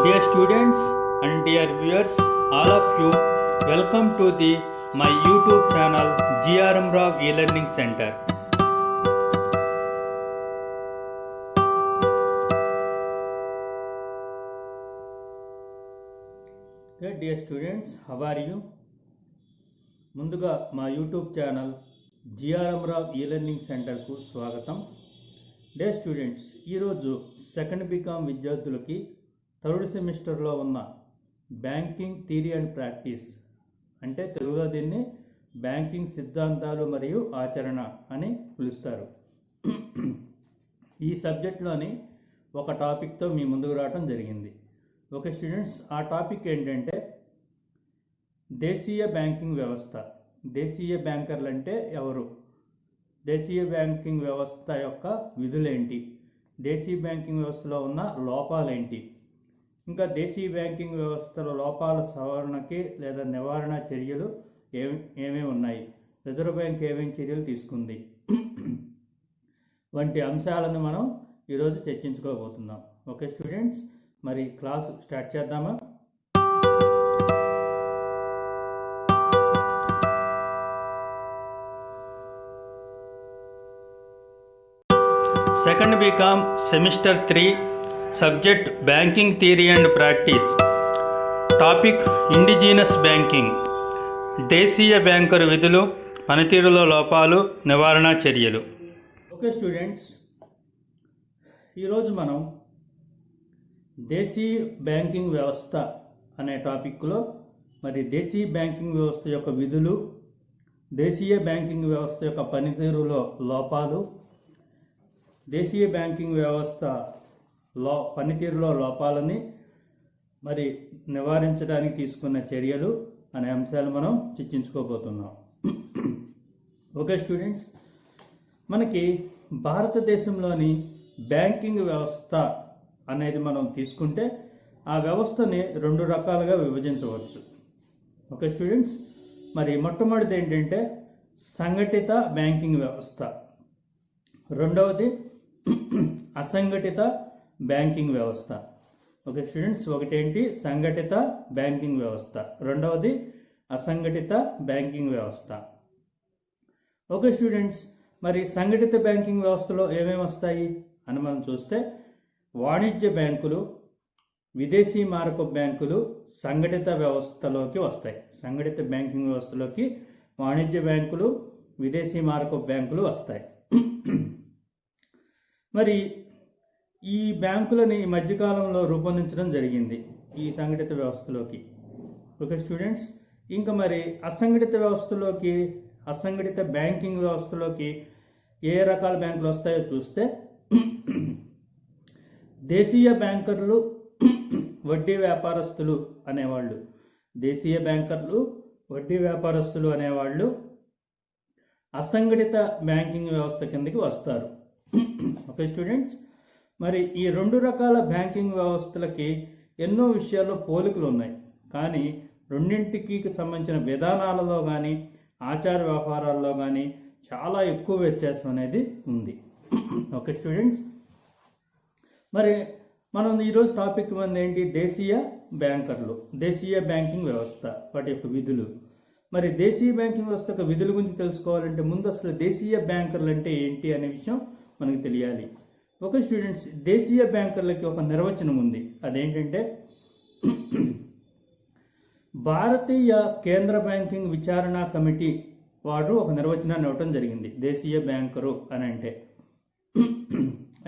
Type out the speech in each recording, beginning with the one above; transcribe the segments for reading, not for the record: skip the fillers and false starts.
Dear students and dear viewers, all of you, welcome to my YouTube channel GRM Rao E-Learning Center. Dear students, how are you? ముందుగా మా YouTube channel GRM Rao E-Learning Center కు స్వాగతం. Day students, ఈరోజు second BCom విద్యార్థులకి third సెమిస్టర్లో ఉన్న banking theory and practice, అంటే తెలుగులో దీన్ని బ్యాంకింగ్ సిద్ధాంతాలు మరియు ఆచరణ అని పిలుస్తారు. ఈ సబ్జెక్ట్లోని ఒక టాపిక్తో మీ ముందుకు రావడం జరిగింది. ఓకే స్టూడెంట్స్, ఆ టాపిక్ ఏంటంటే దేశీయ బ్యాంకింగ్ వ్యవస్థ. దేశీయ బ్యాంకర్లు అంటే ఎవరు, దేశీయ బ్యాంకింగ్ వ్యవస్థ యొక్క విధులేంటి, దేశీయ బ్యాంకింగ్ వ్యవస్థలో ఉన్న లోపాలేంటి, ఇంకా దేశీయ బ్యాంకింగ్ వ్యవస్థలో లోపాల సవరణకి లేదా నివారణ చర్యలు ఏమేమి ఉన్నాయి, రిజర్వ్ బ్యాంక్ ఏమేమి చర్యలు తీసుకుంది వంటి అంశాలను మనం ఈరోజు చర్చించుకోబోతున్నాం. ఓకే స్టూడెంట్స్, మరి క్లాస్ స్టార్ట్ చేద్దామా? Second BCom semester 3 subject banking theory and practice. Topic indigenous banking, దేశీయ బ్యాంకరు విధులు, పనితీరులో లోపాలు, నివారణ చర్యలు. ఓకే స్టూడెంట్స్, ఈరోజు మనం దేశీయ బ్యాంకింగ్ వ్యవస్థ అనే టాపిక్లో మరి దేశీయ బ్యాంకింగ్ వ్యవస్థ యొక్క విధులు, దేశీయ బ్యాంకింగ్ వ్యవస్థ యొక్క పనితీరులో లోపాలు, దేశీయ బ్యాంకింగ్ వ్యవస్థ పనితీరులో లోపాలని మరి నివారించడానికి తీసుకున్న చర్యలు అనే అంశాలు మనం చర్చించుకోబోతున్నాం. ఓకే స్టూడెంట్స్, మనకి భారతదేశంలోని బ్యాంకింగ్ వ్యవస్థ అనేది మనం తీసుకుంటే ఆ వ్యవస్థని 2 రకాలుగా విభజించవచ్చు. ఓకే స్టూడెంట్స్, మరి మొట్టమొదటిది ఏంటంటే సంఘటిత బ్యాంకింగ్ వ్యవస్థ, రెండవది అసంఘటిత బ్యాంకింగ్ వ్యవస్థ. ఓకే స్టూడెంట్స్, ఒకటేంటి సంఘటిత బ్యాంకింగ్ వ్యవస్థ, రెండవది అసంఘటిత బ్యాంకింగ్ వ్యవస్థ. ఓకే స్టూడెంట్స్, మరి సంఘటిత బ్యాంకింగ్ వ్యవస్థలో ఏమేమి వస్తాయి అని మనం చూస్తే వాణిజ్య బ్యాంకులు, విదేశీ మారక బ్యాంకులు సంఘటిత వ్యవస్థలోకి వస్తాయి. సంఘటిత బ్యాంకింగ్ వ్యవస్థలోకి వాణిజ్య బ్యాంకులు, విదేశీ మారక బ్యాంకులు వస్తాయి. మరి ఈ బ్యాంకులని ఈ మధ్యకాలంలో రూపొందించడం జరిగింది ఈ సంఘటిత వ్యవస్థలోకి. ఓకే స్టూడెంట్స్, ఇంకా మరి అసంఘటిత వ్యవస్థలోకి, అసంఘటిత బ్యాంకింగ్ వ్యవస్థలోకి ఏ రకాల బ్యాంకులు వస్తాయో చూస్తే దేశీయ బ్యాంకర్లు, వడ్డీ వ్యాపారస్తులు అనేవాళ్ళు, దేశీయ బ్యాంకర్లు, వడ్డీ వ్యాపారస్తులు అనేవాళ్ళు అసంఘటిత బ్యాంకింగ్ వ్యవస్థ కిందకి వస్తారు. ఓకే స్టూడెంట్స్, మరి ఈ 2 రకాల బ్యాంకింగ్ వ్యవస్థలకి ఎన్నో విషయాల్లో పోలికలు ఉన్నాయి, కానీ రెండింటికి సంబంధించిన విధానాలలో కానీ ఆచార వ్యవహారాల్లో కానీ చాలా ఎక్కువ వ్యత్యాసం అనేది ఉంది. ఓకే స్టూడెంట్స్, మరి మనం ఈరోజు టాపిక్ మంది ఏంటి, దేశీయ బ్యాంకర్లు, దేశీయ బ్యాంకింగ్ వ్యవస్థ, వాటి యొక్క విధులు. మరి దేశీయ బ్యాంకింగ్ వ్యవస్థ యొక్క విధుల గురించి తెలుసుకోవాలంటే ముందు అసలు దేశీయ బ్యాంకర్లు అంటే ఏంటి అనే విషయం మనకు తెలియాలి. ఓకే స్టూడెంట్స్, దేశీయ బ్యాంకర్లకి ఒక నిర్వచనం ఉంది. అదేంటంటే భారతీయ కేంద్ర బ్యాంకింగ్ విచారణ కమిటీ వారు ఒక నిర్వచనాన్ని ఇవ్వటం జరిగింది. దేశీయ బ్యాంకరు అని అంటే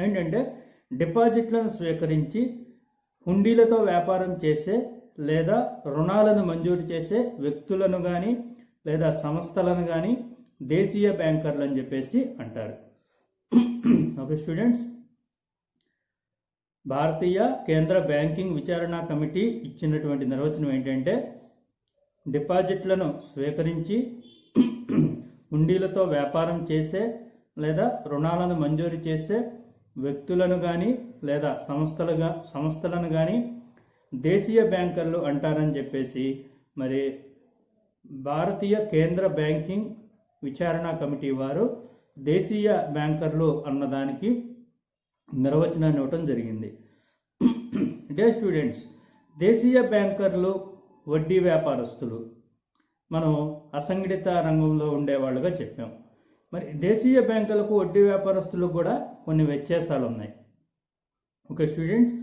ఏంటంటే డిపాజిట్లను స్వీకరించి హుండీలతో వ్యాపారం చేసే లేదా రుణాలను మంజూరు చేసే వ్యక్తులను కానీ లేదా సంస్థలను కానీ దేశీయ బ్యాంకర్లు అని చెప్పేసి అంటారు. ఓకే స్టూడెంట్స్, భారతీయ కేంద్ర బ్యాంకింగ్ విచారణ కమిటీ ఇచ్చినటువంటి నిర్వచనం ఏంటంటే డిపాజిట్లను స్వీకరించి హుండీలతో వ్యాపారం చేసే లేదా రుణాలను మంజూరు చేసే వ్యక్తులను కానీ లేదా సంస్థలను కానీ దేశీయ బ్యాంకర్లు అంటారని చెప్పేసి మరి భారతీయ కేంద్ర బ్యాంకింగ్ విచారణ కమిటీ వారు దేశీయ బ్యాంకర్లు అన్నదానికి నిర్వచనాన్ని ఇవ్వటం జరిగింది. డే స్టూడెంట్స్, దేశీయ బ్యాంకర్లు, వడ్డీ వ్యాపారస్తులు మనం అసంఘటిత రంగంలో ఉండేవాళ్ళుగా చెప్పాం. మరి దేశీయ బ్యాంకులకు, వడ్డీ వ్యాపారస్తులకు కూడా కొన్ని వ్యత్యాసాలు ఉన్నాయి. ఓకే స్టూడెంట్స్,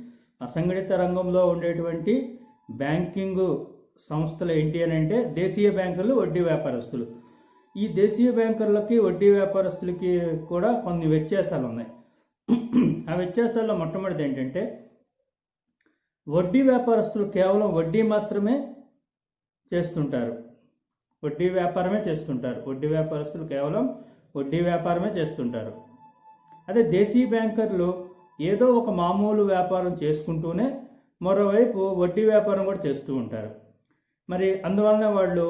అసంఘటిత రంగంలో ఉండేటువంటి బ్యాంకింగ్ సంస్థలు ఏంటి అని అంటే దేశీయ బ్యాంకులు, వడ్డీ వ్యాపారస్తులు. ఈ దేశీయ బ్యాంకర్లకి, వడ్డీ వ్యాపారస్తులకి కూడా కొన్ని వ్యత్యాసాలు ఉన్నాయి. ఆ వ్యత్యాసాల్లో మొట్టమొదటిది ఏంటంటే వడ్డీ వ్యాపారస్తులు కేవలం వడ్డీ మాత్రమే చేస్తుంటారు, వడ్డీ వ్యాపారమే చేస్తుంటారు. వడ్డీ వ్యాపారస్తులు కేవలం వడ్డీ వ్యాపారమే చేస్తుంటారు. అదే దేశీయ బ్యాంకర్లు ఏదో ఒక మామూలు వ్యాపారం చేసుకుంటూనే మరోవైపు వడ్డీ వ్యాపారం కూడా చేస్తూ ఉంటారు. మరి అందువలన వాళ్ళు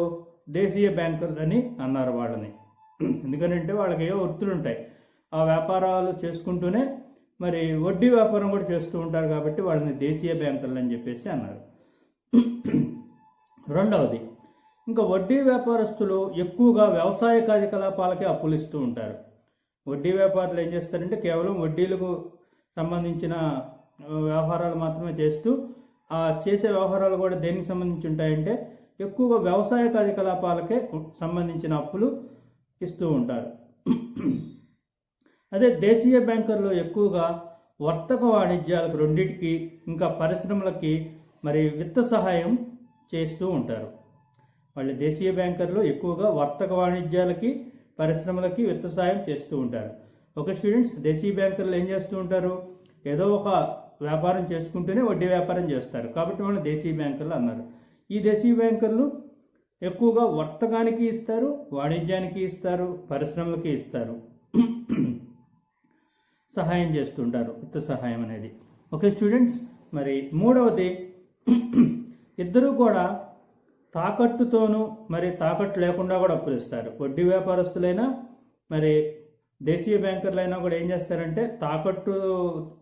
దేశీయ బ్యాంకర్లు అని అన్నారు వాళ్ళని. ఎందుకంటే వాళ్ళకి ఏవో వృత్తులు ఉంటాయి, ఆ వ్యాపారాలు చేసుకుంటూనే మరి వడ్డీ వ్యాపారం కూడా చేస్తూ ఉంటారు కాబట్టి వాళ్ళని దేశీయ బ్యాంకర్లు అని చెప్పేసి అన్నారు. రెండవది, ఇంకా వడ్డీ వ్యాపారస్తులు ఎక్కువగా వ్యవసాయ కార్యకలాపాలకే అప్పులు ఇస్తూ ఉంటారు. వడ్డీ వ్యాపారులు ఏం చేస్తారంటే కేవలం వడ్డీలకు సంబంధించిన వ్యవహారాలు మాత్రమే చేస్తూ, ఆ చేసే వ్యవహారాలు కూడా దేనికి సంబంధించి ఉంటాయంటే ఎక్కువగా వ్యవసాయ కార్యకలాపాలకే సంబంధించిన అప్పులు ఇస్తూ ఉంటారు. అదే దేశీయ బ్యాంకర్లు ఎక్కువగా వర్తక వాణిజ్యాలకు, రెండింటికి, ఇంకా పరిశ్రమలకి మరి విత్త సహాయం చేస్తూ ఉంటారు. వాళ్ళు దేశీయ బ్యాంకర్లు ఎక్కువగా వర్తక వాణిజ్యాలకి, పరిశ్రమలకి విత్త సహాయం చేస్తూ ఉంటారు. ఒక స్టూడెంట్స్, దేశీయ బ్యాంకర్లు ఏం చేస్తూ ఉంటారు, ఏదో ఒక వ్యాపారం చేసుకుంటూనే వడ్డీ వ్యాపారం చేస్తారు కాబట్టి వాళ్ళు దేశీయ బ్యాంకర్లు అన్నారు. ఈ దేశీయ బ్యాంకర్లు ఎక్కువగా వర్తకానికి ఇస్తారు, వాణిజ్యానికి ఇస్తారు, పరిశ్రమలకి ఇస్తారు, సహాయం చేస్తుంటారు, విత్త సహాయం అనేది. ఓకే స్టూడెంట్స్, మరి మూడవది, ఇద్దరూ కూడా తాకట్టుతోనూ మరి తాకట్టు లేకుండా కూడా అప్పులు ఇస్తారు. వడ్డీ వ్యాపారస్తులైనా మరి దేశీయ బ్యాంకర్లైనా కూడా ఏం చేస్తారంటే తాకట్టు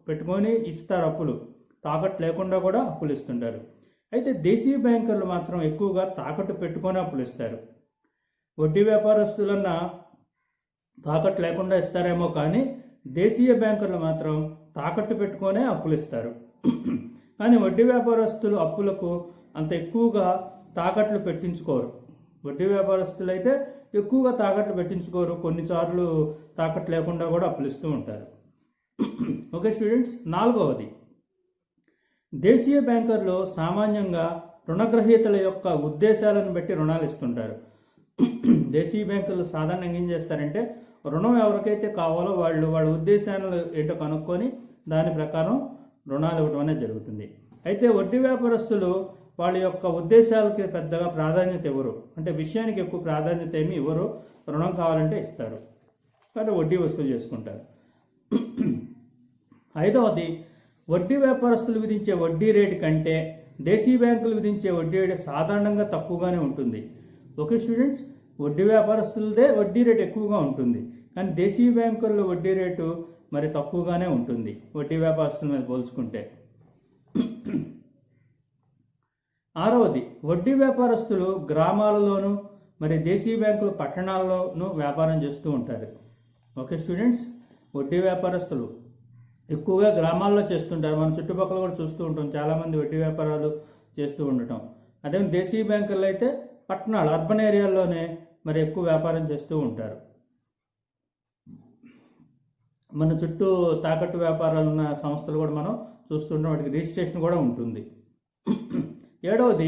పెట్టుకొని ఇస్తారు అప్పులు, తాకట్టు లేకుండా కూడా అప్పులు ఇస్తుంటారు. అయితే దేశీయ బ్యాంకర్లు మాత్రం ఎక్కువగా తాకట్టు పెట్టుకొని అప్పులు ఇస్తారు. వడ్డీ వ్యాపారస్తులన్నా తాకట్టు లేకుండా ఇస్తారేమో కానీ దేశీయ బ్యాంకర్లు మాత్రం తాకట్టు పెట్టుకొనే అప్పులు ఇస్తారు. కానీ వడ్డీ వ్యాపారస్తులు అప్పులకు అంత ఎక్కువగా తాకట్లు పెట్టించుకోరు. వడ్డీ వ్యాపారస్తులు అయితే ఎక్కువగా తాకట్లు పెట్టించుకోరు, కొన్నిసార్లు తాకట్టు లేకుండా కూడా అప్పులు ఇస్తూ ఉంటారు. ఓకే స్టూడెంట్స్, నాలుగవది, దేశీయ బ్యాంకర్లు సామాన్యంగా రుణగ్రహీతల యొక్క ఉద్దేశాలను బట్టి రుణాలు ఇస్తుంటారు. దేశీయ బ్యాంకర్లు సాధారణంగా ఏం చేస్తారంటే రుణం ఎవరికైతే కావాలో వాళ్ళ ఉద్దేశాలు ఏంటో కనుక్కొని దాని ప్రకారం రుణాలు ఇవ్వడం అనేది జరుగుతుంది. అయితే వడ్డీ వ్యాపారస్తులు వాళ్ళ యొక్క ఉద్దేశాలకి పెద్దగా ప్రాధాన్యత ఇవ్వరు, అంటే విషయానికి ఎక్కువ ప్రాధాన్యత ఏమి ఇవ్వరు. రుణం కావాలంటే ఇస్తారు, కానీ వడ్డీ వసూలు చేసుకుంటారు. ఐదవది, వడ్డీ వ్యాపారస్తులు విధించే వడ్డీ రేటు కంటే దేశీయ బ్యాంకులు విధించే వడ్డీ రేటు సాధారణంగా తక్కువగానే ఉంటుంది. ఓకే స్టూడెంట్స్, వడ్డీ వ్యాపారస్తులదే వడ్డీ రేటు ఎక్కువగా ఉంటుంది, కానీ దేశీయ బ్యాంకుల్లో వడ్డీ రేటు మరి తక్కువగానే ఉంటుంది వడ్డీ వ్యాపారస్తుల మీద పోల్చుకుంటే. ఆరవది, వడ్డీ వ్యాపారస్తులు గ్రామాలలోనూ మరి దేశీయ బ్యాంకులు పట్టణాల్లోనూ వ్యాపారం చేస్తూ ఉంటారు. ఓకే స్టూడెంట్స్, వడ్డీ వ్యాపారస్తులు ఎక్కువగా గ్రామాల్లో చేస్తుంటారు. మన చుట్టుపక్కల కూడా చూస్తూ ఉంటాం, చాలామంది వడ్డీ వ్యాపారాలు చేస్తూ ఉండటం. అదే దేశీయ బ్యాంకుల్లో అయితే పట్టణాలు, అర్బన్ ఏరియాల్లోనే మరి ఎక్కువ వ్యాపారం చేస్తూ ఉంటారు. మన చుట్టూ తాకట్టు వ్యాపారాలు ఉన్న సంస్థలు కూడా మనం చూస్తుంటాం, వాటికి రిజిస్ట్రేషన్ కూడా ఉంటుంది. ఏడవది,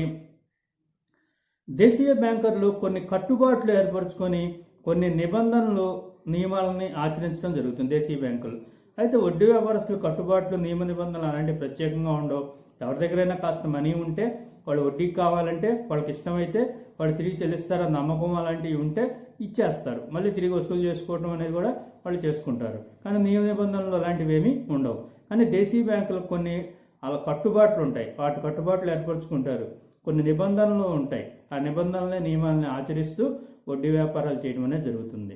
దేశీయ బ్యాంకర్లు కొన్ని కట్టుబాట్లు ఏర్పరచుకొని కొన్ని నిబంధనలు, నియమాలని ఆచరించడం జరుగుతుంది దేశీయ బ్యాంకులు. అయితే వడ్డీ వ్యాపారస్తులు కట్టుబాట్లు, నియమ నిబంధనలు అలాంటివి ప్రత్యేకంగా ఉండవు. ఎవరి దగ్గరైనా కాస్త మనీ ఉంటే వాళ్ళు వడ్డీకి కావాలంటే వాళ్ళకి ఇష్టమైతే వాళ్ళు తిరిగి చెల్లిస్తారని నమ్మకం అలాంటివి ఉంటే ఇచ్చేస్తారు, మళ్ళీ తిరిగి వసూలు చేసుకోవడం అనేది కూడా వాళ్ళు చేసుకుంటారు. కానీ నియమ నిబంధనలు అలాంటివి ఏమీ ఉండవు. కానీ దేశీయ బ్యాంకులకు కొన్ని అలా కట్టుబాట్లు ఉంటాయి, వాటి కట్టుబాట్లు ఏర్పరచుకుంటారు, కొన్ని నిబంధనలు ఉంటాయి, ఆ నిబంధనలనే నియమాలని ఆచరిస్తూ వడ్డీ వ్యాపారాలు చేయడం అనేది జరుగుతుంది.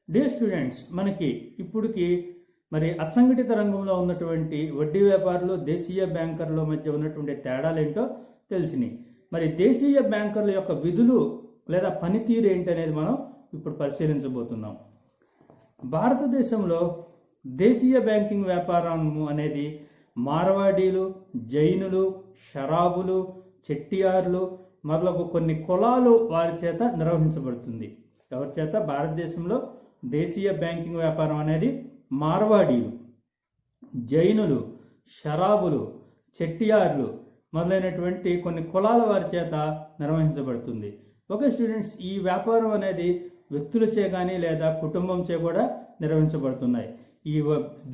డియర్ స్టూడెంట్స్, మనకి ఇప్పుడుకి మరి అసంఘటిత రంగంలో ఉన్నటువంటి వడ్డీ వ్యాపారులు, దేశీయ బ్యాంకర్ల మధ్య ఉన్నటువంటి తేడాలు ఏంటో తెలిసినాయి. మరి దేశీయ బ్యాంకర్ల యొక్క విధులు లేదా పనితీరు ఏంటి అనేది మనం ఇప్పుడు పరిశీలించబోతున్నాం. భారతదేశంలో దేశీయ బ్యాంకింగ్ వ్యాపారం అనేది మార్వాడీలు, జైనులు, షరాబులు, చెట్టియార్లు మొదలగు కొన్ని కులాలు వారి చేత నిర్వహించబడుతుంది. ఎవరి చేత? భారతదేశంలో దేశీయ బ్యాంకింగ్ వ్యాపారం అనేది మార్వాడీలు, జైనులు, షరాబులు, చెట్టియార్లు మొదలైనటువంటి కొన్ని కులాల వారి చేత నిర్వహించబడుతుంది. ఓకే స్టూడెంట్స్, ఈ వ్యాపారం అనేది వ్యక్తులచే కానీ లేదా కుటుంబంచే కూడా నిర్వహించబడుతున్నాయి. ఈ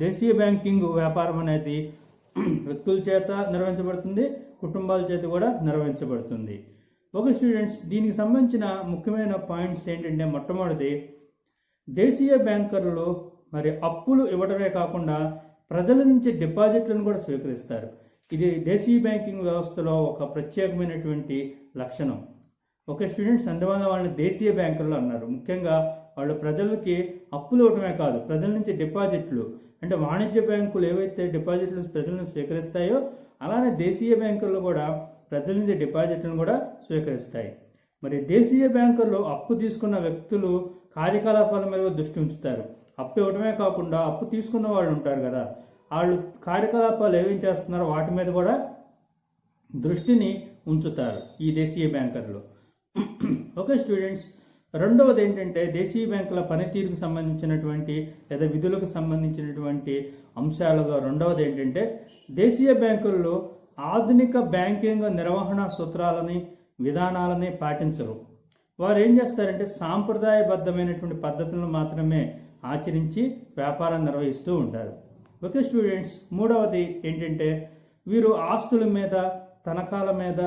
దేశీయ బ్యాంకింగ్ వ్యాపారం అనేది వ్యక్తుల చేత నిర్వహించబడుతుంది, కుటుంబాల చేత కూడా నిర్వహించబడుతుంది. ఓకే స్టూడెంట్స్, దీనికి సంబంధించిన ముఖ్యమైన పాయింట్స్ ఏంటంటే, మొట్టమొదటిది దేశీయ బ్యాంకర్లు మరి అప్పులు ఇవ్వడమే కాకుండా ప్రజల నుంచి డిపాజిట్లను కూడా స్వీకరిస్తారు. ఇది దేశీయ బ్యాంకింగ్ వ్యవస్థలో ఒక ప్రత్యేకమైనటువంటి లక్షణం. ఓకే స్టూడెంట్స్, అందువల్ల వాళ్ళని దేశీయ బ్యాంకర్లు అన్నారు. ముఖ్యంగా వాళ్ళు ప్రజలకి అప్పులు ఇవ్వడమే కాదు, ప్రజల నుంచి డిపాజిట్లు, అంటే వాణిజ్య బ్యాంకులు ఏవైతే డిపాజిట్లు ప్రజలను స్వీకరిస్తాయో అలానే దేశీయ బ్యాంకులు కూడా ప్రజల నుంచి డిపాజిట్లను కూడా స్వీకరిస్తాయి. మరి దేశీయ బ్యాంకుల్లో అప్పు తీసుకున్న వ్యక్తులు కార్యకలాపాల మీద దృష్టి ఉంచుతారు. అప్పు ఇవ్వడమే కాకుండా అప్పు తీసుకున్న వాళ్ళు ఉంటారు కదా, వాళ్ళు కార్యకలాపాలు ఏమేం చేస్తున్నారో వాటి మీద కూడా దృష్టిని ఉంచుతారు ఈ దేశీయ బ్యాంకర్లు. ఓకే స్టూడెంట్స్, రెండవది ఏంటంటే దేశీయ బ్యాంకుల పనితీరుకు సంబంధించినటువంటి లేదా విధులకు సంబంధించినటువంటి అంశాలలో రెండవది ఏంటంటే దేశీయ బ్యాంకుల్లో ఆధునిక బ్యాంకింగ్ నిర్వహణ సూత్రాలని విధానాలని పాటించరు. వారు ఏం చేస్తారంటే సాంప్రదాయబద్ధమైనటువంటి పద్ధతులను మాత్రమే ఆచరించి వ్యాపారం నిర్వహిస్తూ ఉంటారు. ఓకే స్టూడెంట్స్, మూడవది ఏంటంటే వీరు ఆస్తుల మీద, తనఖాల మీద,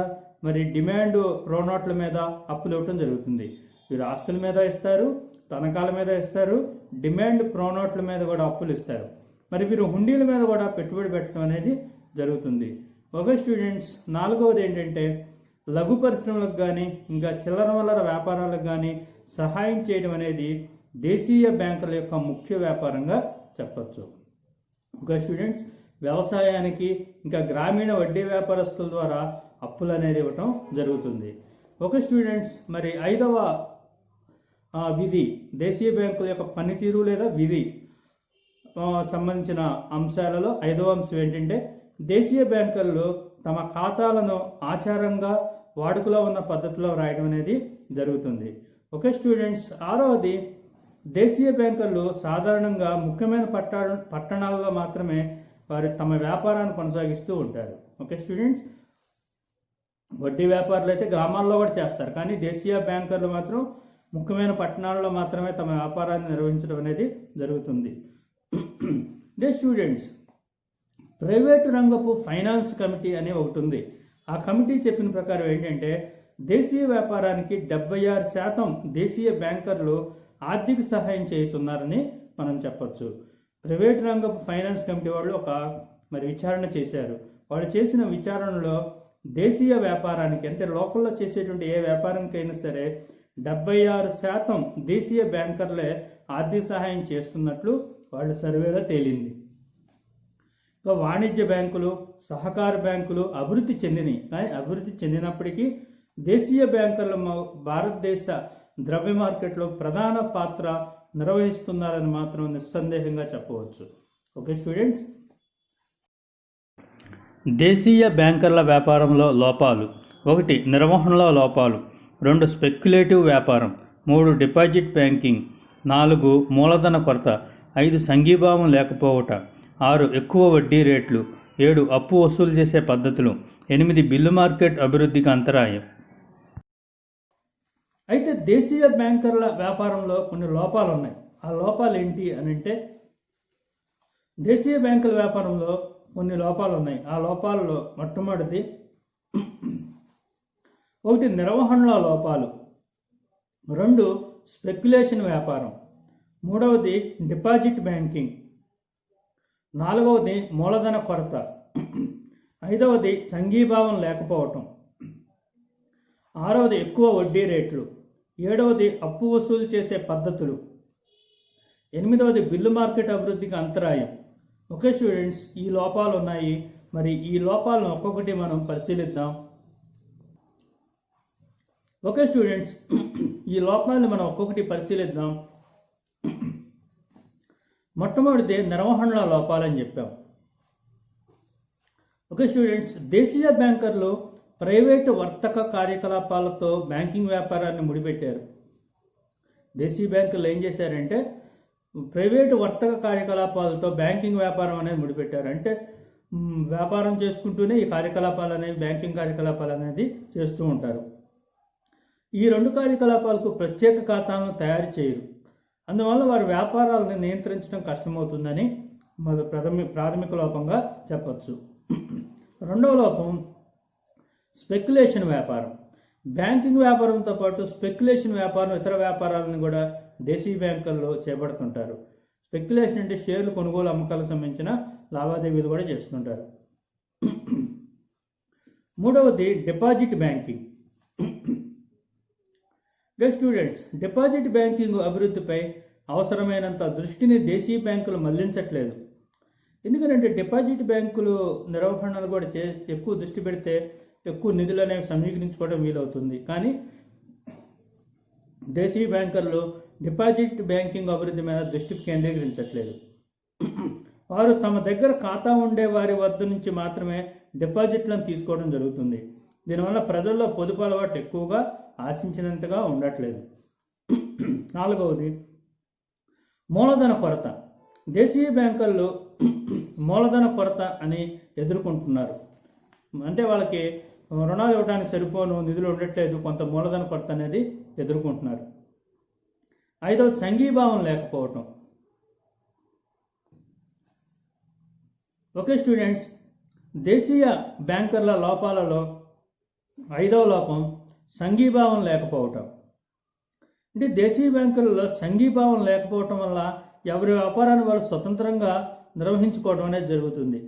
మరి డిమాండ్ ప్రోనోట్ల మీద అప్పులు ఇవ్వటం జరుగుతుంది. వీరు ఆస్తుల మీద ఇస్తారు, తనఖాల మీద ఇస్తారు, డిమాండ్ ప్రోనోట్ల మీద కూడా అప్పులు ఇస్తారు. మరి వీరు హుండీల మీద కూడా పెట్టుబడి పెట్టడం అనేది జరుగుతుంది. ఓకే స్టూడెంట్స్, నాలుగవది ఏంటంటే లఘు పరిశ్రమలకు కానీ ఇంకా చిల్లర వల్లర వ్యాపారాలకు కానీ సహాయం చేయడం అనేది దేశీయ బ్యాంకుల యొక్క ముఖ్య వ్యాపారంగా చెప్పచ్చు. ఓకే స్టూడెంట్స్, వ్యవసాయానికి ఇంకా గ్రామీణ వడ్డీ వ్యాపారస్తుల ద్వారా అప్పులు అనేది ఇవ్వటం జరుగుతుంది. ఓకే స్టూడెంట్స్, మరి ఐదవ విధి దేశీయ బ్యాంకుల యొక్క పనితీరు లేదా విధి సంబంధించిన అంశాలలో ఐదవ అంశం ఏంటంటే దేశీయ బ్యాంకుల్లో తమ ఖాతాలను ఆచారంగా వాడుకలో ఉన్న పద్ధతిలో రాయడం అనేది జరుగుతుంది. ఓకే స్టూడెంట్స్, ఆరవది దేశీయ బ్యాంకులు సాధారణంగా ముఖ్యమైన పట్టణాలలో మాత్రమే వారు తమ వ్యాపారాన్ని కొనసాగిస్తూ ఉంటారు. ఓకే స్టూడెంట్స్, వడ్డీ వ్యాపారులు అయితే గ్రామాల్లో కూడా చేస్తారు, కానీ దేశీయ బ్యాంకర్లు మాత్రం ముఖ్యమైన పట్టణాల్లో మాత్రమే తమ వ్యాపారాన్ని నిర్వహించడం అనేది జరుగుతుంది. డే స్టూడెంట్స్, ప్రైవేటు రంగపు ఫైనాన్స్ కమిటీ అనే ఒకటి ఉంది. ఆ కమిటీ చెప్పిన ప్రకారం ఏంటంటే దేశీయ వ్యాపారానికి 76% దేశీయ బ్యాంకర్లు ఆర్థిక సహాయం చేయుచున్నారని మనం చెప్పొచ్చు. ప్రైవేటు రంగపు ఫైనాన్స్ కమిటీ వాళ్ళు ఒక విచారణ చేశారు. వాళ్ళు చేసిన విచారణలో దేశీయ వ్యాపారానికి అంటే లోకల్లో చేసేటువంటి ఏ వ్యాపారానికైనా సరే 76% దేశీయ బ్యాంకర్లే ఆర్థిక సహాయం చేస్తున్నట్లు వాళ్ళ సర్వేలో తేలింది. వాణిజ్య బ్యాంకులు, సహకార బ్యాంకులు అభివృద్ధి చెందినాయి, కానీ అభివృద్ధి చెందినప్పటికీ దేశీయ బ్యాంకర్లు భారతదేశ ద్రవ్య మార్కెట్లో ప్రధాన పాత్ర నిర్వహిస్తున్నారని మాత్రం నిస్సందేహంగా చెప్పవచ్చు. ఓకే స్టూడెంట్స్, దేశీయ బ్యాంకర్ల వ్యాపారంలో లోపాలు: 1 నిర్వహణలో లోపాలు, 2 స్పెక్యులేటివ్ వ్యాపారం, 3 డిపాజిట్ బ్యాంకింగ్, 4 మూలధన కొరత, 5 సంఘీభావం లేకపోవట, 6 ఎక్కువ వడ్డీ రేట్లు, 7 అప్పు వసూలు చేసే పద్ధతులు, 8 బిల్లు మార్కెట్ అభివృద్ధికి అంతరాయం. అయితే దేశీయ బ్యాంకర్ల వ్యాపారంలో కొన్ని లోపాలు ఉన్నాయి. ఆ లోపాలు ఏంటి అని అంటే దేశీయ బ్యాంకుల వ్యాపారంలో కొన్ని లోపాలు ఉన్నాయి. ఆ లోపాలలో మొట్టమొదటిది 1 నిర్వహణలో లోపాలు, 2 స్పెక్యులేషన్ వ్యాపారం, 3వది డిపాజిట్ బ్యాంకింగ్, 4వది మూలధన కొరత, 5వది సంఘీభావం లేకపోవటం, 6వది ఎక్కువ వడ్డీ రేట్లు, 7వది అప్పు వసూలు చేసే పద్ధతులు, 8వది బిల్లు మార్కెట్ అభివృద్ధికి అంతరాయం. ఓకే స్టూడెంట్స్, ఈ లోపాలు ఉన్నాయి. మరి ఈ లోపాలను ఒక్కొక్కటి మనం పరిశీలిద్దాం. ఓకే స్టూడెంట్స్, ఈ లోపాలను మనం ఒక్కొక్కటి పరిశీలిద్దాం. మొట్టమొదటిది నిర్వహణలో లోపాలని చెప్పాం. ఓకే స్టూడెంట్స్, దేశీయ బ్యాంకర్లు ప్రైవేటు వర్తక కార్యకలాపాలతో బ్యాంకింగ్ వ్యాపారాన్ని ముడిపెట్టారు. దేశీయ బ్యాంకులు ఏం చేశారంటే ప్రైవేటు వర్తక కార్యకలాపాలతో బ్యాంకింగ్ వ్యాపారం అనేది ముడిపెట్టారు. అంటే వ్యాపారం చేసుకుంటూనే ఈ కార్యకలాపాలు అనేవి, బ్యాంకింగ్ కార్యకలాపాలు అనేది చేస్తూ ఉంటారు. ఈ రెండు కార్యకలాపాలకు ప్రత్యేక ఖాతాలను తయారు చేయరు. అందువల్ల వారి వ్యాపారాలను నియంత్రించడం కష్టమవుతుందని ప్రాథమిక లోపంగా చెప్పచ్చు. రెండవ లోపం స్పెక్యులేషన్ వ్యాపారం. బ్యాంకింగ్ వ్యాపారంతో పాటు స్పెక్యులేషన్ వ్యాపారం, ఇతర వ్యాపారాలను కూడా దేశీయ బ్యాంకుల్లో చేపడుతుంటారు. స్పెక్యులేషన్ అంటే షేర్లు కొనుగోలు అమ్మకాలకు సంబంధించిన లావాదేవీలు కూడా చేస్తుంటారు. మూడవది deposit banking. Students, deposit banking అభివృద్ధిపై అవసరమైనంత దృష్టిని దేశీయ బ్యాంకులు మళ్లించట్లేదు. ఎందుకంటే డిపాజిట్ బ్యాంకులు నిర్వహణలు కూడా ఎక్కువ దృష్టి పెడితే ఎక్కువ నిధులు అనేవి సమీకరించుకోవడం వీలవుతుంది. కానీ దేశీయ బ్యాంకర్లు డిపాజిట్ బ్యాంకింగ్ అభివృద్ధి మీద దృష్టి కేంద్రీకరించట్లేదు. వారు తమ దగ్గర ఖాతా ఉండే వారి వద్ద నుంచి మాత్రమే డిపాజిట్లను తీసుకోవడం జరుగుతుంది. దీనివల్ల ప్రజల్లో పొదుపు అలవాట్లు ఎక్కువగా ఆశించినంతగా ఉండట్లేదు. నాలుగవది మూలధన కొరత. దేశీయ బ్యాంకర్లు మూలధన కొరత అని ఎదుర్కొంటున్నారు. అంటే వాళ్ళకి రుణాలు ఇవ్వడానికి సరిపోను నిధులు ఉండట్లేదు, కొంత మూలధన కొరత అనేది ఎదుర్కొంటున్నారు. ఐదవది సంఘీభావం లేకపోవటం. ఓకే స్టూడెంట్స్, దేశీయ బ్యాంకర్ల లోపాలలో ఐదవ లోపం సంఘీభావం లేకపోవటం. అంటే దేశీయ బ్యాంకులలో సంఘీభావం లేకపోవటం వల్ల ఎవరి వ్యాపారాన్ని వాళ్ళు స్వతంత్రంగా నిర్వహించుకోవడం అనేది జరుగుతుంది.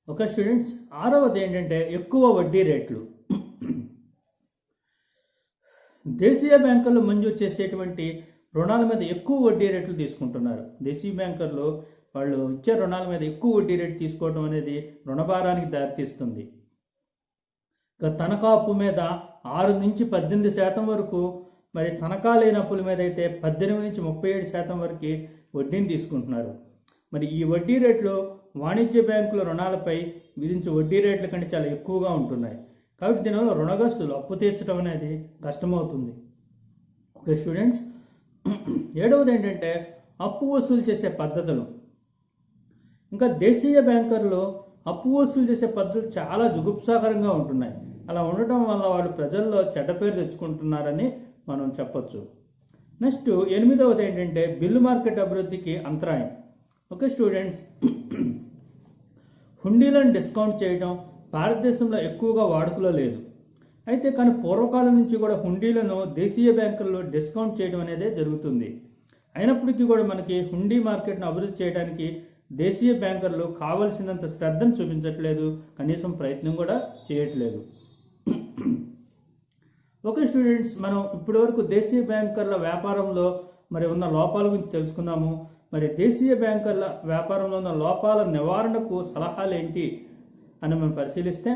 ఓకే స్టూడెంట్స్, ఆరవది ఏంటంటే ఎక్కువ వడ్డీ రేట్లు. దేశీయ బ్యాంకులు మంజూరు చేసేటువంటి రుణాల మీద ఎక్కువ వడ్డీ రేట్లు తీసుకుంటున్నారు. దేశీయ బ్యాంకర్లు వాళ్ళు ఇచ్చే రుణాల మీద ఎక్కువ వడ్డీ రేటు తీసుకోవడం అనేది రుణభారానికి దారితీస్తుంది. తనఖా అప్పు మీద 6 నుంచి 18% వరకు, మరి తనఖా లేని అప్పుల మీద అయితే 18 నుంచి 37% వరకు వడ్డీని తీసుకుంటున్నారు. మరి ఈ వడ్డీ రేట్లు వాణిజ్య బ్యాంకుల రుణాలపై విధించే వడ్డీ రేట్ల కంటే చాలా ఎక్కువగా ఉంటున్నాయి. కాబట్టి దీనివల్ల రుణగ్రస్తులు అప్పు తీర్చడం అనేది కష్టమవుతుంది. ఓకే స్టూడెంట్స్, ఏడవది ఏంటంటే అప్పు వసూలు చేసే పద్ధతులు. ఇంకా దేశీయ బ్యాంకర్లు అప్పు వసూలు చేసే పద్ధతులు చాలా జుగుప్సాకరంగా ఉంటున్నాయి. అలా ఉండటం వల్ల వాళ్ళు ప్రజల్లో చెడ్డ పేరు తెచ్చుకుంటున్నారని మనం చెప్పొచ్చు. నెక్స్ట్ ఎనిమిదవది ఏంటంటే బిల్లు మార్కెట్ అభివృద్ధికి అంతరాయం. ఓకే స్టూడెంట్స్, హుండీలను డిస్కౌంట్ చేయడం భారతదేశంలో ఎక్కువగా వాడుకలో లేదు. అయితే కానీ పూర్వకాలం నుంచి కూడా హుండీలను దేశీయ బ్యాంకుల్లో డిస్కౌంట్ చేయడం అనేది జరుగుతుంది. అయినప్పటికీ కూడా మనకి హుండీ మార్కెట్ను అభివృద్ధి చేయడానికి దేశీయ బ్యాంకర్లు కావలసినంత శ్రద్ధను చూపించట్లేదు, కనీసం ప్రయత్నం కూడా చేయట్లేదు. ఓకే స్టూడెంట్స్, మనం ఇప్పటివరకు దేశీయ బ్యాంకర్ల వ్యాపారంలో మరి ఉన్న లోపాల గురించి తెలుసుకున్నాము. మరి దేశీయ బ్యాంకర్ల వ్యాపారంలో ఉన్న లోపాల నివారణకు సలహాలు ఏంటి అని మనం పరిశీలిస్తే,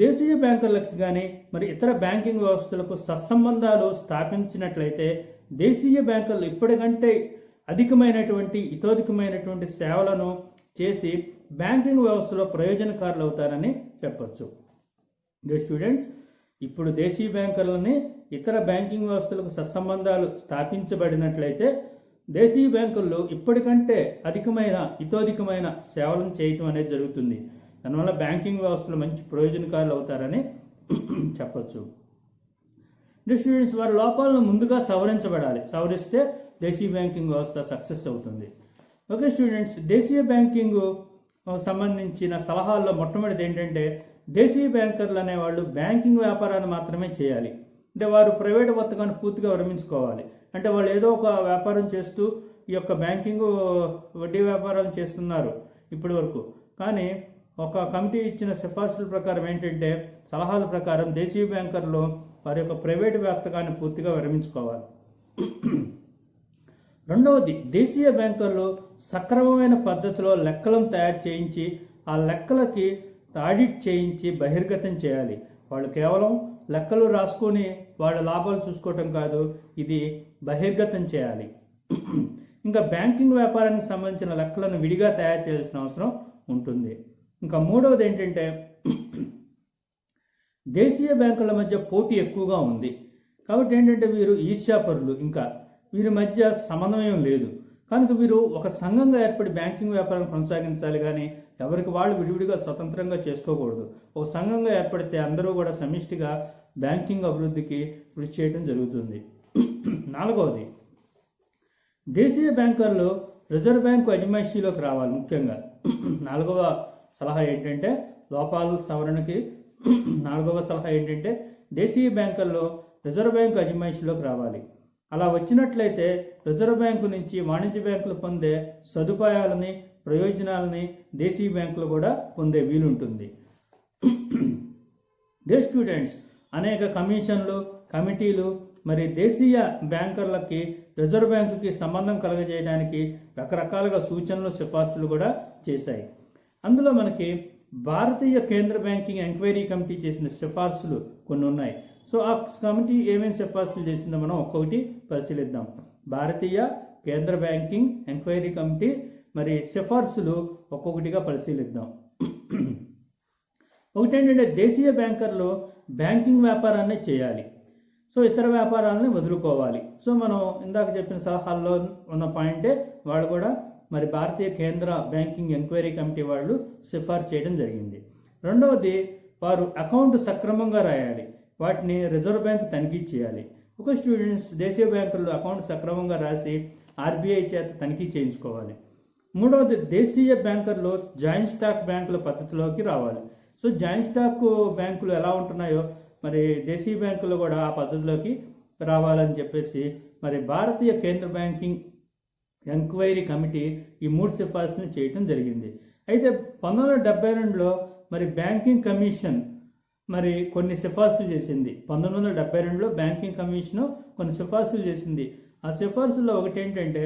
దేశీయ బ్యాంకర్లకు కానీ మరి ఇతర బ్యాంకింగ్ వ్యవస్థలకు సత్సంబంధాలు స్థాపించినట్లయితే దేశీయ బ్యాంకర్లు ఇప్పటికంటే అధికమైనటువంటి ఇతోధికమైనటువంటి సేవలను చేసి బ్యాంకింగ్ వ్యవస్థలో ప్రయోజనకారులు అవుతారని చెప్పచ్చు. స్టూడెంట్స్, ఇప్పుడు దేశీయ బ్యాంకర్లని ఇతర బ్యాంకింగ్ వ్యవస్థలకు సత్సంబంధాలు స్థాపించబడినట్లయితే దేశీయ బ్యాంకుల్లో ఇప్పటికంటే ఇతోధికమైన సేవలను చేయటం అనేది జరుగుతుంది. దానివల్ల బ్యాంకింగ్ వ్యవస్థలో మంచి ప్రయోజనకారులు అవుతారని చెప్పచ్చు. స్టూడెంట్స్, వారి లోపాలను ముందుగా సవరించబడాలి. సవరిస్తే దేశీయ బ్యాంకింగ్ వ్యవస్థ సక్సెస్ అవుతుంది. ఓకే స్టూడెంట్స్, దేశీయ బ్యాంకింగ్ సంబంధించిన సలహాల్లో మొట్టమొదటిది ఏంటంటే దేశీయ బ్యాంకర్లు అనేవాళ్ళు బ్యాంకింగ్ వ్యాపారాన్ని మాత్రమే చేయాలి. అంటే వారు ప్రైవేట్ వర్తకాన్ని పూర్తిగా విరమించుకోవాలి. అంటే వాళ్ళు ఏదో ఒక వ్యాపారం చేస్తూ ఈ యొక్క బ్యాంకింగ్ వడ్డీ వ్యాపారం చేస్తున్నారు ఇప్పటి వరకు. కానీ ఒక కమిటీ ఇచ్చిన సిఫార్సుల ప్రకారం ఏంటంటే సలహాల ప్రకారం దేశీయ బ్యాంకర్లు వారి యొక్క ప్రైవేటు వర్తకాన్ని పూర్తిగా విరమించుకోవాలి. రెండవది, దేశీయ బ్యాంకర్లు సక్రమమైన పద్ధతిలో లెక్కలను తయారు చేయించి ఆ లెక్కలకి ఆడిట్ చేయించి బహిర్గతం చేయాలి. వాళ్ళు కేవలం లెక్కలు రాసుకొని వాళ్ళ లాభాలు చూసుకోవటం కాదు, ఇది బహిర్గతం చేయాలి. ఇంకా బ్యాంకింగ్ వ్యాపారానికి సంబంధించిన లెక్కలను విడిగా తయారు చేయాల్సిన అవసరం ఉంటుంది. ఇంకా మూడవది ఏంటంటే దేశీయ బ్యాంకుల మధ్య పోటీ ఎక్కువగా ఉంది. కాబట్టి ఏంటంటే వీరు ఈర్ష్యాపరులు, ఇంకా వీరి మధ్య సమన్వయం లేదు. కనుక వీరు ఒక సంఘంగా ఏర్పడి బ్యాంకింగ్ వ్యాపారం కొనసాగించాలి, కానీ ఎవరికి వాళ్ళు విడివిడిగా స్వతంత్రంగా చేసుకోకూడదు. ఒక సంఘంగా ఏర్పడితే అందరూ కూడా సమిష్టిగా బ్యాంకింగ్ అభివృద్ధికి కృషి చేయడం జరుగుతుంది. నాలుగవది, దేశీయ బ్యాంకర్లు రిజర్వ్ బ్యాంకు అజమాయిషీలోకి రావాలి. ముఖ్యంగా నాలుగవ సలహా ఏంటంటే దేశీయ బ్యాంకర్లు రిజర్వ్ బ్యాంకు అజమాయిషీలోకి రావాలి. అలా వచ్చినట్లయితే రిజర్వ్ బ్యాంకు నుంచి వాణిజ్య బ్యాంకులు పొందే సదుపాయాలని, ప్రయోజనాలని దేశీయ బ్యాంకులు కూడా పొందే వీలుంటుంది. డే స్టూడెంట్స్, అనేక కమిషన్లు, కమిటీలు మరి దేశీయ బ్యాంకర్లకి రిజర్వ్ బ్యాంకుకి సంబంధం కలుగజేయడానికి రకరకాలుగా సూచనలు, సిఫార్సులు కూడా చేశాయి. అందులో మనకి భారతీయ కేంద్ర బ్యాంకింగ్ ఎంక్వైరీ కమిటీ చేసిన సిఫార్సులు కొన్ని ఉన్నాయి. సో ఆ కమిటీ ఏమేమి సిఫార్సులు చేసిందో మనం ఒక్కొక్కటి పరిశీలిద్దాం. భారతీయ కేంద్ర బ్యాంకింగ్ ఎంక్వైరీ కమిటీ మరి సిఫార్సులు ఒక్కొక్కటిగా పరిశీలిద్దాం. ఒకటేంటంటే దేశీయ బ్యాంకర్లు బ్యాంకింగ్ వ్యాపారాన్ని చేయాలి, సో ఇతర వ్యాపారాలని వదులుకోవాలి. సో మనం ఇందాక చెప్పిన సలహాల్లో ఉన్న పాయింటే వాళ్ళు కూడా మరి భారతీయ కేంద్ర బ్యాంకింగ్ ఎంక్వైరీ కమిటీ వాళ్ళు సిఫార్సు చేయడం జరిగింది. రెండవది, వారు అకౌంట్ సక్రమంగా రాయాలి, వాటిని రిజర్వ్ బ్యాంక్ తనిఖీ చేయాలి. ఒక స్టూడెంట్స్ దేశీయ బ్యాంకుల్లో అకౌంట్ సక్రమంగా రాసి ఆర్బీఐ చేత తనిఖీ చేయించుకోవాలి. మూడవది, దేశీయ బ్యాంకర్లు జాయింట్ స్టాక్ బ్యాంకుల పద్ధతిలోకి రావాలి. సో జాయింట్ స్టాక్ బ్యాంకులు ఎలా ఉంటున్నాయో మరి దేశీయ బ్యాంకులు కూడా ఆ పద్ధతిలోకి రావాలని చెప్పేసి మరి భారతీయ కేంద్ర బ్యాంకింగ్ ఎంక్వైరీ కమిటీ ఈ 3 సిఫార్సులు చేయడం జరిగింది. అయితే 1972లో మరి బ్యాంకింగ్ కమిషన్ మరి కొన్ని సిఫార్సులు చేసింది. 1972లో బ్యాంకింగ్ కమిషన్ కొన్ని సిఫార్సులు చేసింది. ఆ సిఫార్సుల్లో ఒకటి ఏంటంటే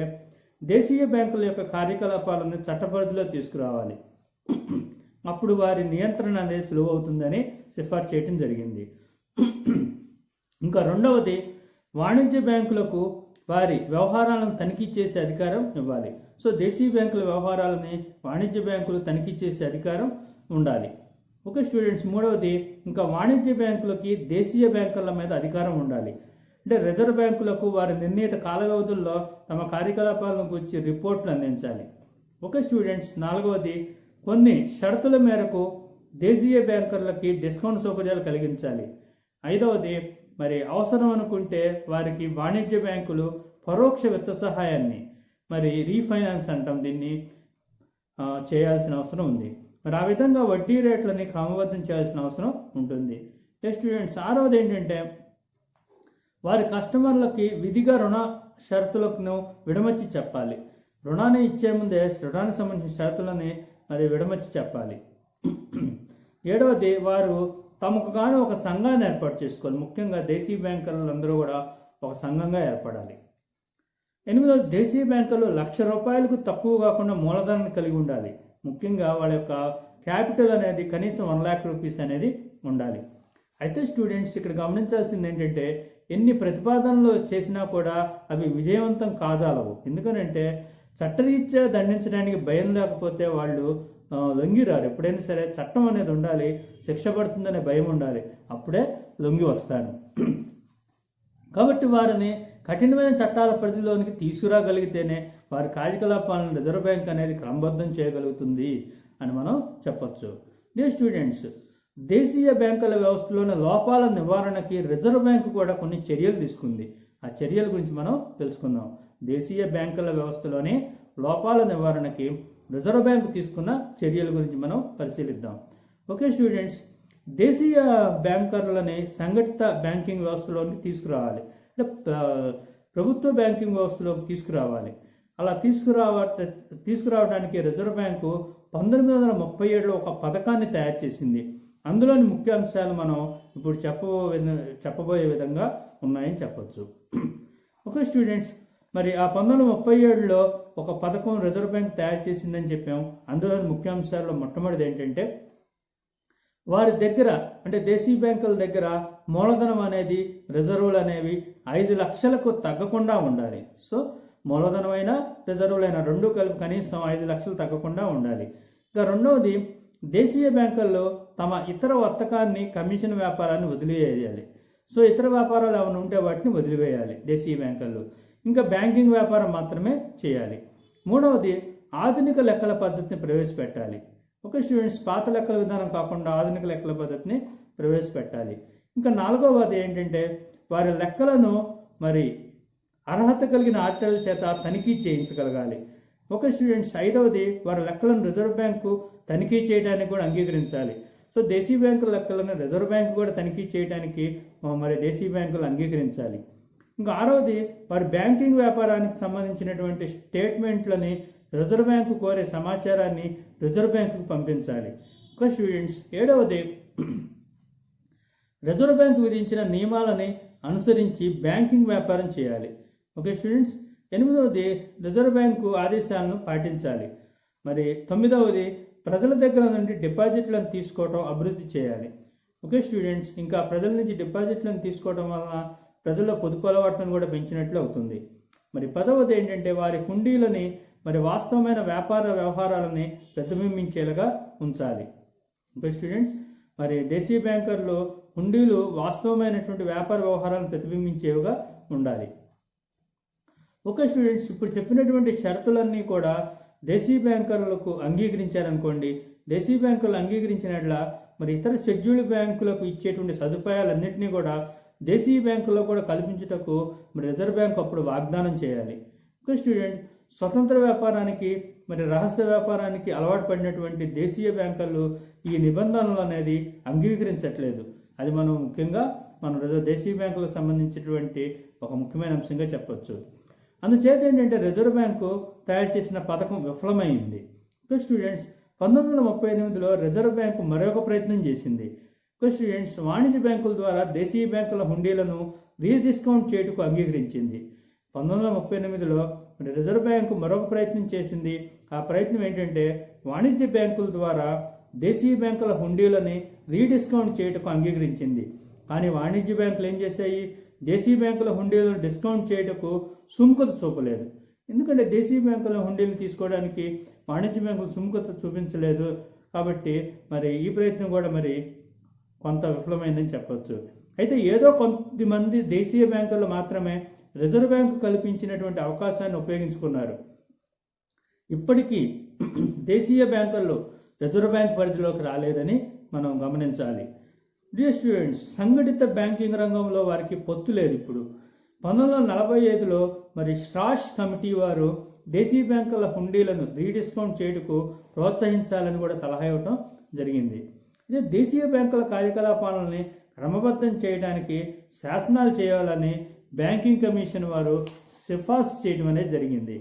దేశీయ బ్యాంకుల యొక్క కార్యకలాపాలను చట్టపరిధిలో తీసుకురావాలి, అప్పుడు వారి నియంత్రణ అనేది సులువు అవుతుందని సిఫార్సు చేయడం జరిగింది. ఇంకా రెండవది, వాణిజ్య బ్యాంకులకు వారి వ్యవహారాలను తనిఖీ చేసే అధికారం ఇవ్వాలి. సో దేశీయ బ్యాంకుల వ్యవహారాలని వాణిజ్య బ్యాంకులు తనిఖీ చేసే అధికారం ఉండాలి. ఓకే స్టూడెంట్స్, మూడవది, ఇంకా వాణిజ్య బ్యాంకులకి దేశీయ బ్యాంకుల మీద అధికారం ఉండాలి. అంటే రిజర్వ్ బ్యాంకులకు వారి నిర్ణీత కాల వ్యవధుల్లో తమ కార్యకలాపాలను గురించి రిపోర్ట్లు అందించాలి. ఓకే స్టూడెంట్స్, నాలుగవది, కొన్ని షరతుల మేరకు దేశీయ బ్యాంకర్లకి డిస్కౌంట్ సౌకర్యాలు కలిగించాలి. ఐదవది, మరి అవసరం అనుకుంటే వారికి వాణిజ్య బ్యాంకులు పరోక్ష విత్త సహాయాన్ని మరి రీఫైనాన్స్ అంటాం దీన్ని చేయాల్సిన అవసరం ఉంది. మరి ఆ విధంగా వడ్డీ రేట్లని క్రమబద్ధం చేయాల్సిన అవసరం ఉంటుంది. స్టూడెంట్స్, ఆరవది ఏంటంటే వారి కస్టమర్లకి విధిగా రుణ షరతులను విడమర్చి చెప్పాలి. రుణాన్ని ఇచ్చే ముందే రుణానికి సంబంధించిన షరతులని మరి విడమర్చి చెప్పాలి. ఏడవది, వారు తమకు గాను ఒక సంఘాన్ని ఏర్పాటు చేసుకోవాలి. ముఖ్యంగా దేశీయ బ్యాంకర్లందరూ కూడా ఒక సంఘంగా ఏర్పడాలి. ఎనిమిదవది, దేశీయ బ్యాంకులు ₹1,00,000 తక్కువ కాకుండా మూలధనాన్ని కలిగి ఉండాలి. ముఖ్యంగా వాళ్ళ యొక్క క్యాపిటల్ అనేది కనీసం ₹1,00,000 అనేది ఉండాలి. అయితే స్టూడెంట్స్, ఇక్కడ గమనించాల్సింది ఏంటంటే ఎన్ని ప్రతిపాదనలు చేసినా కూడా అవి విజయవంతం కాజాలవు. ఎందుకనంటే చట్టరీత్యా దండించడానికి భయం లేకపోతే వాళ్ళు లొంగిరారు. ఎప్పుడైనా సరే చట్టం అనేది ఉండాలి, శిక్ష పడుతుందనే భయం ఉండాలి, అప్పుడే లొంగి వస్తాను. కాబట్టి వారిని కఠినమైన చట్టాల పరిధిలోనికి తీసుకురాగలిగితేనే వారి కార్యకలాపాలను రిజర్వ్ బ్యాంక్ అనేది క్రమబద్ధం చేయగలుగుతుంది అని మనం చెప్పొచ్చు. డియర్ స్టూడెంట్స్, దేశీయ బ్యాంకుల వ్యవస్థలోని లోపాల నివారణకి రిజర్వ్ బ్యాంకు కూడా కొన్ని చర్యలు తీసుకుంది. ఆ చర్యల గురించి మనం తెలుసుకుందాం. దేశీయ బ్యాంకుల వ్యవస్థలోని లోపాల నివారణకి రిజర్వ్ బ్యాంకు తీసుకున్న చర్యల గురించి మనం పరిశీలిద్దాం. ఓకే స్టూడెంట్స్, దేశీయ బ్యాంకర్లని సంఘటిత బ్యాంకింగ్ వ్యవస్థలోకి తీసుకురావాలి, అంటే ప్రభుత్వ బ్యాంకింగ్ వ్యవస్థలోకి తీసుకురావాలి. అలా తీసుకురావడానికి రిజర్వ్ బ్యాంకు 1937లో ఒక పథకాన్ని తయారు చేసింది. అందులోని ముఖ్య అంశాలు మనం ఇప్పుడు చెప్పబోయే విధంగా ఉన్నాయని చెప్పొచ్చు. ఓకే స్టూడెంట్స్, మరి ఆ 1937లో ఒక పథకం రిజర్వ్ బ్యాంక్ తయారు చేసిందని చెప్పాం. అందులోని ముఖ్యాంశాల్లో మొట్టమొదటిది ఏంటంటే వారి దగ్గర, అంటే దేశీయ బ్యాంకుల దగ్గర మూలధనం అనేది, రిజర్వులు అనేవి 5 లక్షలకు తగ్గకుండా ఉండాలి. సో మూలధనమైన రిజర్వులైన రెండు కలిపి కనీసం 5 లక్షలు తగ్గకుండా ఉండాలి. ఇక రెండవది, దేశీయ బ్యాంకుల్లో తమ ఇతర వర్తకాన్ని కమిషన్ వ్యాపారాన్ని వదిలివేయాలి. సో ఇతర వ్యాపారాలు ఏమైనా ఉంటే వాటిని వదిలివేయాలి దేశీయ బ్యాంకుల్లో. ఇంకా బ్యాంకింగ్ వ్యాపారం మాత్రమే చేయాలి. మూడవది, ఆధునిక లెక్కల పద్ధతిని ప్రవేశపెట్టాలి. ఓకే స్టూడెంట్స్, పాత లెక్కల విధానం కాకుండా ఆధునిక లెక్కల పద్ధతిని ప్రవేశపెట్టాలి. ఇంకా నాలుగవది ఏంటంటే వారి లెక్కలను మరి అర్హత కలిగిన ఆడిటర్ల చేత తనిఖీ చేయించగలగాలి. ఓకే స్టూడెంట్స్, ఐదవది, వారి లెక్కలను రిజర్వ్ బ్యాంకు తనిఖీ చేయడానికి కూడా అంగీకరించాలి. సో దేశీయ బ్యాంకుల లెక్కలను రిజర్వ్ బ్యాంకు కూడా తనిఖీ చేయడానికి మరి దేశీయ బ్యాంకులు అంగీకరించాలి. ఇంకా ఆరవది, వారి బ్యాంకింగ్ వ్యాపారానికి సంబంధించినటువంటి స్టేట్మెంట్లని రిజర్వ్ బ్యాంకు కోరే సమాచారాన్ని రిజర్వ్ బ్యాంకుకు పంపించాలి. ఓకే స్టూడెంట్స్, ఏడవది, రిజర్వ్ బ్యాంకు విధించిన నియమాలని అనుసరించి బ్యాంకింగ్ వ్యాపారం చేయాలి. ఓకే స్టూడెంట్స్, ఎనిమిదవది, రిజర్వ్ బ్యాంకు ఆదేశాలను పాటించాలి. మరి తొమ్మిదవది, ప్రజల దగ్గర నుండి డిపాజిట్లను తీసుకోవడం అభివృద్ధి చేయాలి. ఓకే స్టూడెంట్స్, ఇంకా ప్రజల నుంచి డిపాజిట్లను తీసుకోవడం వలన ప్రజల్లో పొదుపు అలవాట్లను కూడా పెంచినట్లు అవుతుంది. మరి పదవది ఏంటంటే వారి హుండీలని మరి వాస్తవమైన వ్యాపార వ్యవహారాలని ప్రతిబింబించేలాగా ఉంచాలి. ఓకే స్టూడెంట్స్, మరి దేశీయ బ్యాంకర్లు హుండీలు వాస్తవమైనటువంటి వ్యాపార వ్యవహారాలను ప్రతిబింబించేవిగా ఉండాలి. ఓకే స్టూడెంట్స్, ఇప్పుడు చెప్పినటువంటి షరతులన్నీ కూడా దేశీయ బ్యాంకర్లకు అంగీకరించారనుకోండి. దేశీయ బ్యాంకులు అంగీకరించినట్ల మరి ఇతర షెడ్యూల్డ్ బ్యాంకులకు ఇచ్చేటువంటి సదుపాయాలన్నింటినీ కూడా దేశీయ బ్యాంకుల్లో కూడా కల్పించుటకు మరి రిజర్వ్ బ్యాంక్ అప్పుడు వాగ్దానం చేయాలి. ఓకే స్టూడెంట్, స్వతంత్ర వ్యాపారానికి మరి రహస్య వ్యాపారానికి అలవాటు పడినటువంటి దేశీయ బ్యాంకర్లు ఈ నిబంధనలు అనేది అంగీకరించట్లేదు. అది మనం ముఖ్యంగా దేశీయ బ్యాంకులకు సంబంధించినటువంటి ఒక ముఖ్యమైన అంశంగా చెప్పొచ్చు. అందుచేత ఏంటంటే రిజర్వ్ బ్యాంకు తయారు చేసిన పథకం విఫలమైంది. ఓకే స్టూడెంట్స్, 1938లో రిజర్వ్ బ్యాంకు మరొక ప్రయత్నం చేసింది. ఓకే స్టూడెంట్స్, వాణిజ్య బ్యాంకుల ద్వారా దేశీయ బ్యాంకుల హుండీలను రీడిస్కౌంట్ చేయుటకు అంగీకరించింది. 1938లో రిజర్వ్ బ్యాంకు మరొక ప్రయత్నం చేసింది. ఆ ప్రయత్నం ఏంటంటే వాణిజ్య బ్యాంకుల ద్వారా దేశీయ బ్యాంకుల హుండీలని రీడిస్కౌంట్ చేయుటకు అంగీకరించింది. కానీ వాణిజ్య బ్యాంకులు ఏం చేశాయి? దేశీయ బ్యాంకుల హుండీలను డిస్కౌంట్ చేయుటకు సుముఖత చూపలేదు. ఎందుకంటే దేశీయ బ్యాంకుల హుండీలు తీసుకోవడానికి వాణిజ్య బ్యాంకులు సుముఖత చూపించలేదు. కాబట్టి మరి ఈ ప్రయత్నం కూడా మరి కొంత విఫలమైందని చెప్పవచ్చు. అయితే ఏదో కొంతమంది దేశీయ బ్యాంకులు మాత్రమే రిజర్వ్ బ్యాంకు కల్పించినటువంటి అవకాశాన్ని ఉపయోగించుకున్నారు. ఇప్పటికీ దేశీయ బ్యాంకుల్లో రిజర్వ్ బ్యాంక్ పరిధిలోకి రాలేదని మనం గమనించాలి. డియర్ స్టూడెంట్స్, సంఘటిత బ్యాంకింగ్ రంగంలో వారికి పొత్తు లేదు. ఇప్పుడు 1945లో మరి స్ట్రాష్ కమిటీ వారు దేశీయ బ్యాంకుల హుండీలను రీడిస్కౌంట్ చేయుటకు ప్రోత్సహించాలని కూడా సలహా ఇవ్వడం జరిగింది. ఇదే దేశీయ బ్యాంకుల కార్యకలాపాలని క్రమబద్ధం చేయడానికి శాసనాలు చేయాలని బ్యాంకింగ్ కమిషన్ వారు సిఫార్సు చేయడం అనేది జరిగింది.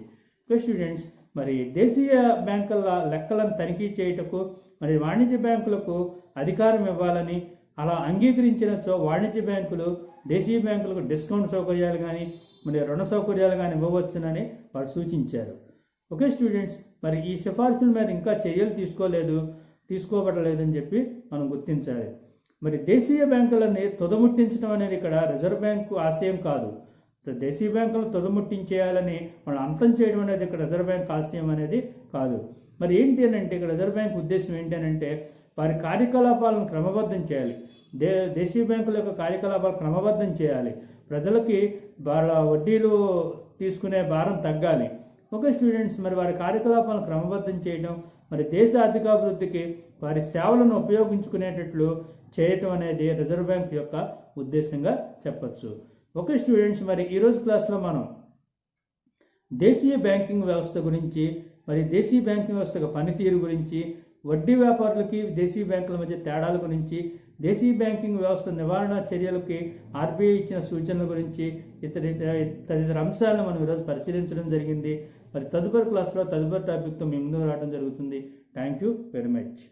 స్టూడెంట్స్, మరి దేశీయ బ్యాంకుల లెక్కలను తనిఖీ చేయుటకు మరి వాణిజ్య బ్యాంకులకు అధికారం ఇవ్వాలని, అలా అంగీకరించినచో వాణిజ్య బ్యాంకులు దేశీయ బ్యాంకులకు డిస్కౌంట్ సౌకర్యాలు కానీ మరి రుణ సౌకర్యాలు కానీ ఇవ్వవచ్చునని వారు సూచించారు. ఓకే స్టూడెంట్స్, మరి ఈ సిఫార్సుల మీద ఇంకా చర్యలు తీసుకోబడలేదని చెప్పి మనం గుర్తించాలి. మరి దేశీయ బ్యాంకులని తుదముట్టించడం అనేది ఇక్కడ రిజర్వ్ బ్యాంకు ఆశయం కాదు. దేశీయ బ్యాంకులను తుదముట్టించేయాలని మనం అంతం చేయడం అనేది ఇక్కడ రిజర్వ్ బ్యాంక్ ఆశయం అనేది కాదు. మరి ఏంటి అని అంటే ఇక్కడ రిజర్వ్ బ్యాంక్ ఉద్దేశం ఏంటి అని అంటే వారి కార్యకలాపాలను క్రమబద్ధం చేయాలి. దేశీయ బ్యాంకుల యొక్క కార్యకలాపాలు క్రమబద్ధం చేయాలి. ప్రజలకి వాళ్ళ వడ్డీలు తీసుకునే భారం తగ్గాలి. ఓకే స్టూడెంట్స్, మరి వారి కార్యకలాపాలను క్రమబద్ధం చేయడం, మరి దేశ ఆర్థికాభివృద్ధికి వారి సేవలను ఉపయోగించుకునేటట్లు చేయటం అనేది రిజర్వ్ బ్యాంక్ యొక్క ఉద్దేశంగా చెప్పచ్చు. ఓకే స్టూడెంట్స్, మరి ఈరోజు క్లాస్లో మనం దేశీయ బ్యాంకింగ్ వ్యవస్థ గురించి, మరి దేశీయ బ్యాంకింగ్ వ్యవస్థ పనితీరు గురించి, వడ్డీ వ్యాపారులకి దేశీయ బ్యాంకుల మధ్య తేడాల గురించి, దేశీయ బ్యాంకింగ్ వ్యవస్థ నివారణ చర్యలకి ఆర్బీఐ ఇచ్చిన సూచనల గురించి తదితర అంశాలను మనం ఈరోజు పరిశీలించడం జరిగింది. మరి తదుపరి క్లాస్లో తదుపరి టాపిక్తో మీ ముందుకు రావడం జరుగుతుంది. Thank you very much.